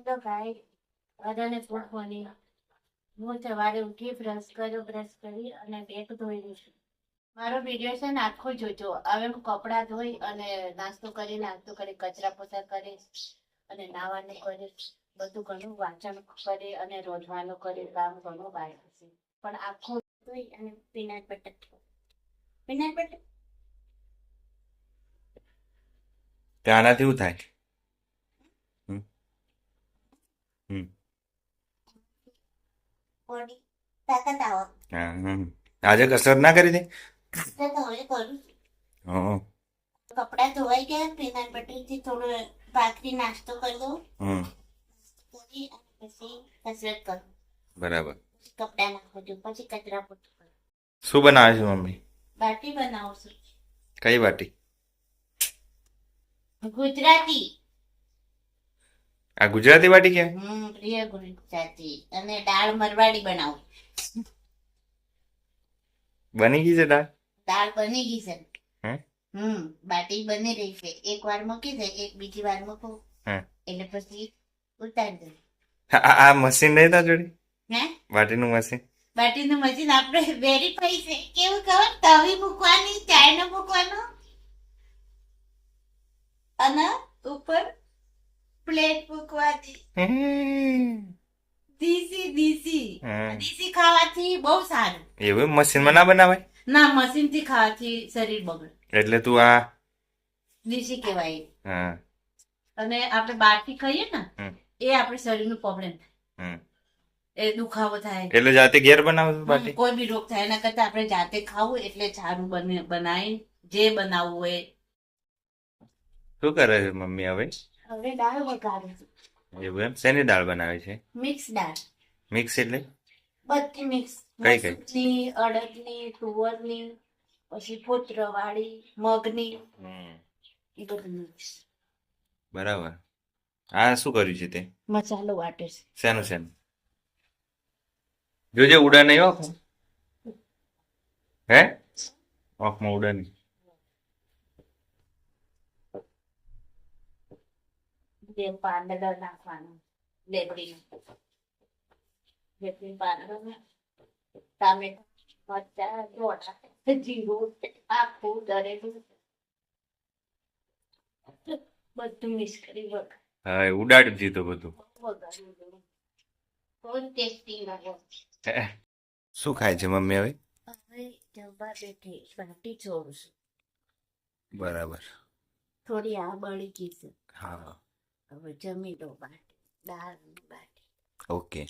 તો ભાઈ બધાને ગુડ મોર્નિંગ. હું સવારે ઉઠી બ્રશ કર્યો, બ્રશ કરી અને બેગ ધોઈ લઈશ. મારો વિડીયો છે ને આખો જોજો. હવે હું કપડાં ધોઈ અને નાસ્તો કરી કચરા પોતા કરીશ અને નાવાનું કરીશ. બધું ઘણું વાંચન કરી અને રોજવાનું કરી કામ ઘણું બાકી છે. પણ આખો ધોઈ અને પીનટ બટર આનાથી શું થાય? હમ હમ બોડી તાકાત આવો હા આજે કસરત ના કરી દે. તો હવે કરું છું. હં કપડાં ધોવાઈ ગયા. પીનટ બટર થી થોડો ભાખરી નાસ્તો કરી દઉં હમ કરી અને પછી કસરત કરું. બરાબર. કપડાં નાખું છું, પછી કચરા પોતું કરું. શું બનાવે છે મમ્મી? બાટી બનાવું છું. કઈ બાટી? ગુજરાતી. આ ગુજરાતી બાટી કે? પ્રિય ગુજરાતી. અને દાળ મરવાડી બનાવું. બની ગઈ છે દાળ? દાળ બની ગઈ છે. હે? બાટી બની રહી છે. એક વાર મૂકી દે, એક બીજી વાર મૂકું હે? એટલે પછી ઉતારી દે. આ મશીન નહીં તા જોડે? હે? બાટીનું મશીન? બાટીનું મશીન આપણે વેરીફાઈ છે. કેવું ખબર? તવી મૂકવાની, ચાયનો મૂકવાનો અને ઉપર પ્લેટ મૂકવાની. દેશી ખાવાથી બહુ સારું. એવું મશીનમાં ના બનાવાય? ના, મશીન થી ખાવાથી શરીર બગડે. એટલે તું આ દેશી કહેવાય. હા અને આપણે બહારથી ખાઈએ ને હમ. એ આપણે શરીરનું પ્રોબ્લેમ થાય. હમ. એ દુખાવો થાય. એટલે જાતે ઘેર બનાવું છું બાટી? કોઈ બી રોગ થાય એના કરતા આપણે જાતે ખાવું એટલે સારું બનાવી જે બનાવવું હોય. શું કરે છે મમ્મી હવે? હવે દાળ વઘારું છું. એવું એમ? શેની દાળ બનાવે છે? મિક્સ દાળ. મિક્સ એટલે બધી મિક્સ. કઈ કઈ? મસૂરની, અડદની, તુવરની, પછી ફોતરવાળી, મગની, એ બધું મિક્સ. બરાબર. આ શું કર્યું છે તે? મસાલો વાટે છે. શેનું શેનું? જોજે ઉડા નહીં હો. હે? ઓખમાં ઉડા નહીં. બે પાંદડા નાખવાનું. લેબડી પાંદડા, ટામેટા, મરચા, ગોળા, જીરું, આખું દરેલું બધું મિક્સ કરી હા ઉડાડી દીધું બધું. વઘારવું. બહુ ટેસ્ટી લાગે. શું ખાય છે મમ્મી હવે? હવે જમવા બેઠી બાટી છોડું છું. બરાબર. થોડી આ બળી ગઈ છે. હા હવે જમી લો બાટી. દાળ બાટી. ઓકે.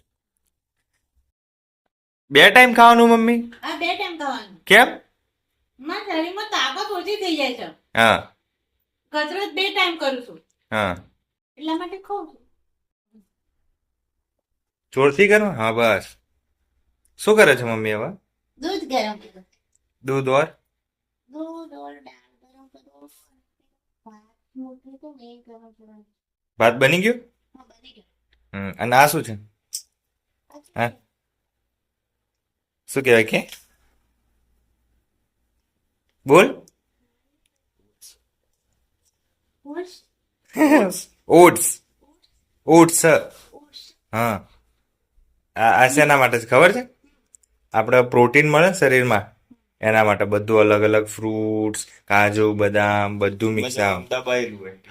2 ટાઈમ ખાવાનું મમ્મી? આ 2 ટાઈમ ખાવાનું. કેમ? મારા શરીરમાં તાકાત ઓછી થઈ જાય છે. હા કસરત 2 ટાઈમ કરું છું હા એટલા માટે ખાઉં છું. જોરથી કરો. હા બસ. શું કરે છે મમ્મી હવે? દૂધ ગરમ કરો. દૂધ ઓર દૂધ ઓર દાળ ગરમ કરો. ભાત મૂકી તો એ ગરમ કરો. ભાત બની ગયો? હા, બની ગયો. અને આ શું છે? હા શું કહેવાય કે? બોલ. ઓટ્સ. ઓટ્સ. હા આ શેના માટે છે ખબર છે? આપણે પ્રોટીન મળે શરીરમાં એના માટે. બધું અલગ અલગ ફ્રૂટ્સ, કાજુ, બદામ બધું મિક્સ આવે.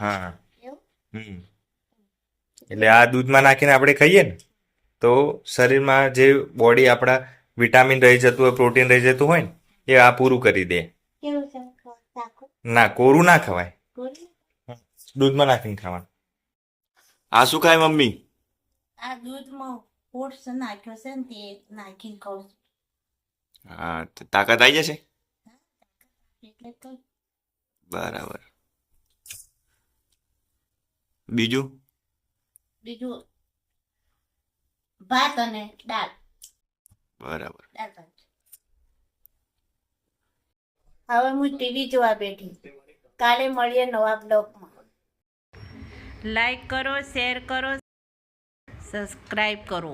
હા એટલે આ દૂધમાં નાખીને આપણે ખાઈએ ને તો શરીરમાં જે બોડી આપણા વિટામિન રહી જતું હોય, પ્રોટીન રહી જતું હોય ને એ આ પૂરું કરી દે. કેવું છે? નાખો. ના કોરું ના ખવાય, કોરી? દૂધમાં નાખીને ખાવાનું. આ શું ખાય મમ્મી? આ દૂધમાં ઓટ્સ નાખ્યો છે ને તે નાખીને ખાઉં છું. હા તાકાત આવી જશે. એટલે તો બરાબર. બીજું બીજું ભાત અને દાળ. બરાબર. દાળ ભાત. હવે હું ટીવી જોવા બેઠી. કાલે મળીએ નવા બ્લોગમાં. લાઈક કરો, શેર કરો, સબસ્ક્રાઈબ કરો.